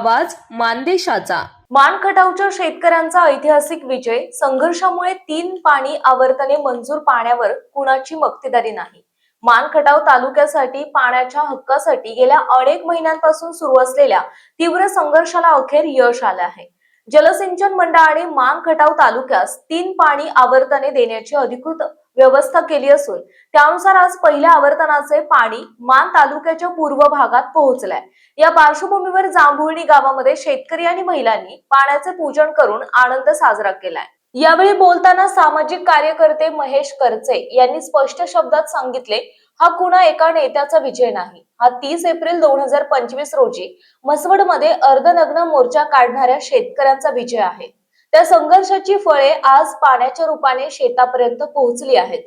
आवाज मानदेशाचा। मान खटावच्या शेतकऱ्यांचा ऐतिहासिक विजय। संघर्षामुळे 3 पाणी आवर्तने मंजूर पाण्यावर कुणाची मक्तेदारी नाही। मान खटाव तालुक्यासाठी पाण्याच्या हक्कासाठी गेल्या अनेक महिन्यांपासून सुरू असलेल्या तीव्र संघर्षाला अखेर यश आले आहे। जलसिंचन मंडळाने मान खटाव तालुक्यास 3 पाणी आवर्तने देण्याची अधिकृत व्यवस्था केली असून त्यानुसार आज पहिल्या आवर्तनाचे पाणी मान तालुक्याच्या पूर्व भागात पोहोचले। या पार्श्वभूमीवर जांभुळणी गावामध्ये शेतकरी आणि महिलांनी पाण्याचे पूजन करून आनंद साजरा केलाय। यावेळी बोलताना सामाजिक कार्यकर्ते महेश करचे यांनी स्पष्ट शब्दात सांगितले, हा कुणा एका नेत्याचा विजय नाही, हा 30 एप्रिल 2025 रोजी मसवडमध्ये अर्धनग्न मोर्चा काढणाऱ्या शेतकऱ्यांचा विजय आहे। त्या संघर्षाची फळे आज पाण्याच्या रूपाने शेतापर्यंत पोहोचली आहेत।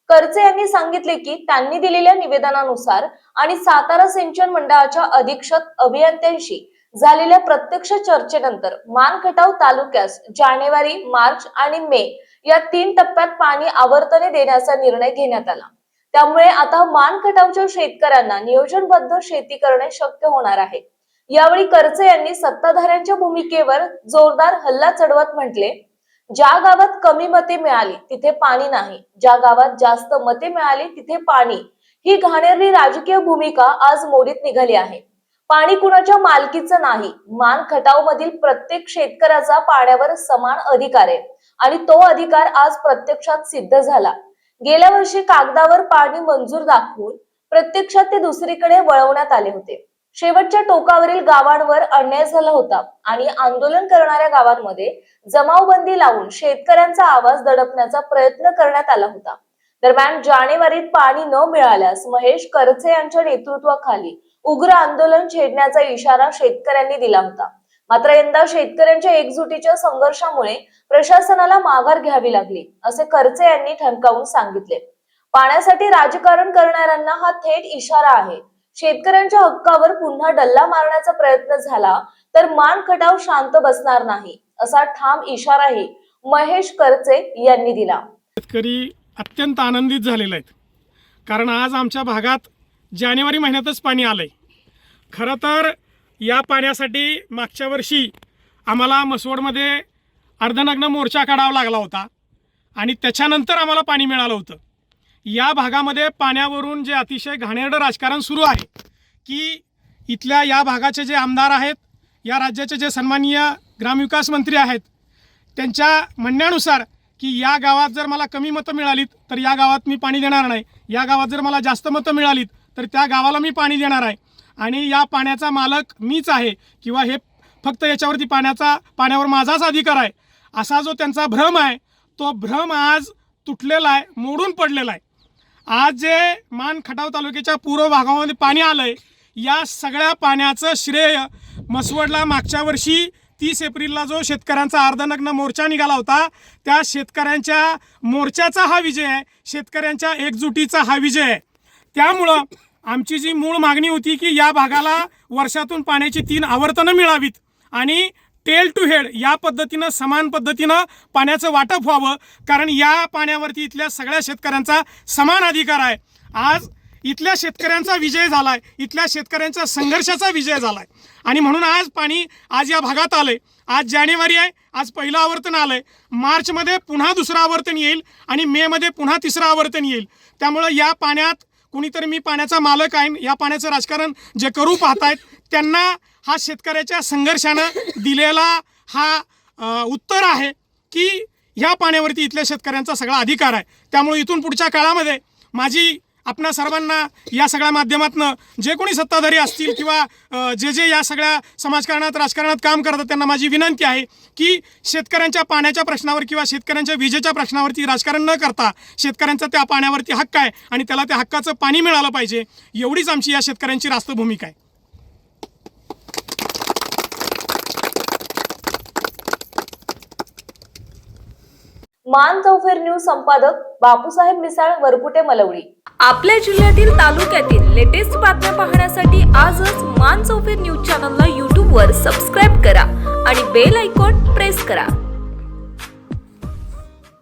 करचे यांनी सांगितले की त्यांनी दिलेल्या निवेदनानुसार आणि सातारा सिंचन मंडळाच्या अधीक्षक अभियंत्यांशी झालेल्या प्रत्यक्ष चर्चेनंतर मान खटाव तालुक्यास जानेवारी, मार्च आणि मे या 3 टप्प्यात पाणी आवर्तने देण्याचा निर्णय घेण्यात आला। त्यामुळे आता मान खटावच्या शेतकऱ्यांना नियोजनबद्ध शेती करणे शक्य होणार आहे। यावेळी करचे यांनी सत्ताधाऱ्यांच्या भूमिकेवर जोरदार हल्ला चढवत म्हटले, ज्या गावात कमी मते मिळाली तिथे पाणी नाही, ज्या गावात जास्त मते मिळाली तिथे पाणी, ही घाणेरडी राजकीय भूमिका आज मोडीत निघाली आहे। पाणी कुणाच्या मालकीचं नाही, मान खटाव मधील प्रत्येक शेतकऱ्याचा पाण्यावर समान अधिकार आहे आणि तो अधिकार आज प्रत्यक्षात सिद्ध झाला। गेल्या वर्षी कागदावर पाणी मंजूर दाखवून प्रत्यक्षात ते दुसरीकडे वळवण्यात आले होते। शेवटच्या टोकावरील गावांवर अन्याय झाला होता आणि आंदोलन करणाऱ्या गावांमध्ये जमावबंदी लावून शेतकऱ्यांचा आवाज दडपण्याचा प्रयत्न करण्यात आला होता। दरम्यान जानेवारीत पाणी न मिळाल्यास महेश करचे यांच्या नेतृत्वाखाली उग्र आंदोलन छेडण्याचा इशारा शेतकऱ्यांनी दिला होता। मात्र यंदा शेतकऱ्यांच्या एकजुटीच्या संघर्षामुळे प्रशासनाला माघार घ्यावी लागली, असे करचे यांनी ठणकावून सांगितले। पाण्यासाठी राजकारण करणाऱ्यांना हा थेट इशारा आहे। शेतकऱ्यांच्या हक्कावर पुन्हा डल्ला मारण्याचा प्रयत्न झाला तर मान खटाव शांत बसणार नाही, असा ठाम इशाराही महेश करचे यांनी दिला। शेतकरी अत्यंत आनंदित झालेले आहेत, कारण आज आमच्या भागात जानेवारी महिन्यातच पाणी आलंय। खरं तर या पाण्यासाठी मागच्या वर्षी आम्हाला मसवडमध्ये अर्धनग्न मोर्चा काढावा लागला होता आणि त्याच्यानंतर आम्हाला पाणी मिळालं होतं। या भागामध्ये पाण्यावरून जे अतिशय घाणेरडं राजकारण सुरू आहे की इथल्या या भागाचे जे आमदार आहेत, या राज्याचे जे सन्माननीय ग्रामविकास मंत्री आहेत, त्यांच्या म्हणण्यानुसार की या गावात जर मला कमी मतं मिळालीत तर या गावात मी पाणी देणार नाही, या गावात जर मला जास्त मतं मिळालीत तर त्या गावाला मी पाणी देणार आहे आणि या पाण्याचा मालक मीच आहे किंवा हे फक्त याच्यावरती पाण्यावर माझाच अधिकार आहे, असा जो त्यांचा भ्रम आहे तो भ्रम आज तुटलेला आहे, मोडून पडलेला आहे। आज जे मान खटाव तालुक्याच्या पूर्व भागामध्ये पाणी आलंय, या सगळ्या पाण्याचं श्रेय मसवडला मागच्या वर्षी 30 एप्रिलला जो शेतकऱ्यांचा अर्धनग्न मोर्चा निघाला होता, त्या शेतकऱ्यांच्या मोर्चाचा हा विजय आहे, शेतकऱ्यांच्या एकजुटीचा हा विजय आहे। त्यामुळं आमची जी मूळ मागणी होती की या भागाला वर्षातून पाण्याची 3 आवर्तनं मिळावीत आणि टेल टू हेड या पद्धतीनं समान पद्धतीनं पाण्याचं वाटप व्हावं, कारण या पाण्यावरती इथल्या सगळ्या शेतकऱ्यांचा समान अधिकार आहे। आज इथल्या शेतकऱ्यांचा विजय झाला आहे, इथल्या शेतकऱ्यांच्या संघर्षाचा विजय झाला आहे आणि म्हणून आज पाणी आज या भागात आलंय। आज जानेवारी आहे, आज पहिलं आवर्तन आलंय, मार्चमध्ये पुन्हा दुसरं आवर्तन येईल आणि मेमध्ये पुन्हा तिसरं आवर्तन येईल। त्यामुळं या पाण्यात कुणीतरी मी पाण्याचा मालक आहे, या पाण्याचं राजकारण जे करू पाहतायत त्यांना हा शेतकऱ्याच्या संघर्षानं दिलेला हा उत्तर आहे की ह्या पाण्यावरती इथल्या शेतकऱ्यांचा सगळा अधिकार आहे। त्यामुळे इथून पुढच्या काळामध्ये माझी आपणा सर्वांना या सगळ्या माध्यमातून जे कोणी सत्ताधारी असतील किंवा जे या सगळ्या समाजकारणात राजकारणात काम करतात त्यांना माझी विनंती आहे की शेतकऱ्यांच्या पाण्याच्या प्रश्नावर किंवा शेतकऱ्यांच्या विजेच्या प्रश्नावरती राजकारण न करता शेतकऱ्यांचा त्या पाण्यावरती हक्क आहे आणि त्याला त्या हक्काचं पाणी मिळालं पाहिजे, एवढीच आमची या शेतकऱ्यांची रास्त भूमिका आहे। मान चौफेर न्यूज संपादक बापूसाहेब मिसाळ, वरकुटे, मलवडी। आपल्या जिल्ह्यातील तालुक्यातील लेटेस्ट बातम्या पाहण्यासाठी आजच मान चौफेर न्यूज चॅनलला YouTube वर सबस्क्राईब करा आणि बेल आयकॉन प्रेस करा।